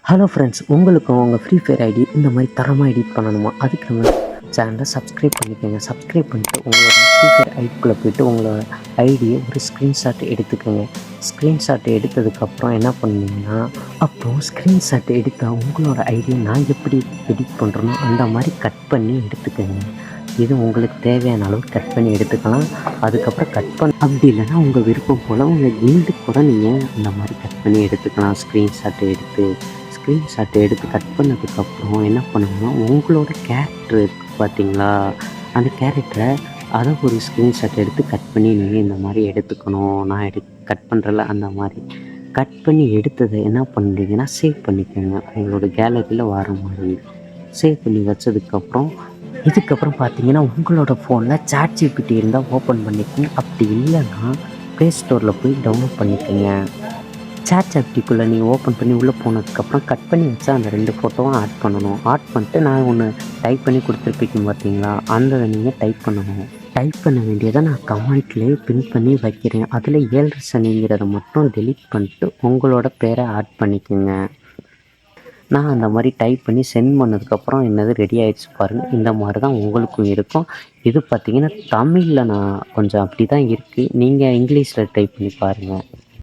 Hello friends, உங்களுக்கும் உங்கள் free fire ID இந்த மாதிரி தரமாக எடிட் பண்ணணுமா? அதுக்கு நம்ம சேனலை சப்ஸ்கிரைப் பண்ணிக்கோங்க. சப்ஸ்கிரைப் பண்ணிட்டு உங்களோட ஃப்ரீ ஃபயர் ஐடிக்குள்ளே போய்ட்டு உங்களோட ஐடியை ஒரு ஸ்க்ரீன்ஷாட் எடுத்துக்கோங்க. ஸ்க்ரீன்ஷாட் எடுத்ததுக்கப்புறம் என்ன பண்ணுவீங்கன்னா, அப்போது ஸ்க்ரீன்ஷாட் எடுத்தால் உங்களோட ஐடியை நான் எப்படி எடிட் பண்ணுறனோ அந்த மாதிரி கட் பண்ணி எடுத்துக்கோங்க. இது உங்களுக்கு தேவையான அளவு கட் பண்ணி எடுத்துக்கலாம். அதுக்கப்புறம் கட் பண்ண அப்படி இல்லைன்னா உங்கள் விருப்பம் போல் உங்கள் கில்டுக்கு கூட நீங்கள் அந்த மாதிரி கட் பண்ணி எடுத்துக்கலாம். ஸ்க்ரீன்ஷாட் எடுத்து கட் பண்ணதுக்கப்புறம் என்ன பண்ணணும்னா, உங்களோட கேரக்டர் இருக்குது பார்த்தீங்களா, அந்த கேரக்டரை அதை ஒரு ஸ்க்ரீன்ஷாட் எடுத்து கட் பண்ணி நீங்கள் இந்த மாதிரி எடுத்துக்கணும். நான் கட் பண்ணுறல அந்த மாதிரி கட் பண்ணி எடுத்ததை என்ன பண்ணுறீங்கன்னா சேவ் பண்ணிக்கோங்க. உங்களோட கேலரியில் வர மாதிரி சேவ் பண்ணி வச்சதுக்கப்புறம் இதுக்கப்புறம் பார்த்தீங்கன்னா, உங்களோட ஃபோனில் ChatGPT இருந்தால் ஓப்பன் பண்ணிக்கோங்க. அப்படி இல்லைன்னா ப்ளே ஸ்டோரில் போய் டவுன்லோட் பண்ணிக்கோங்க. ChatGPTக்குள்ளே நீங்கள் ஓப்பன் பண்ணி உள்ளே போனதுக்கப்புறம் கட் பண்ணி வச்சா அந்த 2 ஃபோட்டோவும் ஆட் பண்ணணும். ஆட் பண்ணிட்டு நான் ஒன்று டைப் பண்ணி கொடுத்துருப்பீங்க பார்த்தீங்களா, அந்த நீங்கள் டைப் பண்ணணும். டைப் பண்ண வேண்டியதை நான் கமெண்ட்லேயே பின் பண்ணி வைக்கிறேன். அதில் 7 சனிங்கிறத மட்டும் டெலீட் பண்ணிட்டு உங்களோட பேரை ஆட் பண்ணிக்கோங்க. நான் அந்த மாதிரி டைப் பண்ணி சென்ட் பண்ணதுக்கப்புறம் என்னது ரெடி ஆகிடுச்சு பாருங்கள். இந்த மாதிரி தான் உங்களுக்கும் இருக்கும். இது பார்த்திங்கன்னா தமிழில் நான் கொஞ்சம் அப்படி தான் இருக்குது. நீங்கள் இங்கிலீஷில் டைப் பண்ணி பாருங்கள்.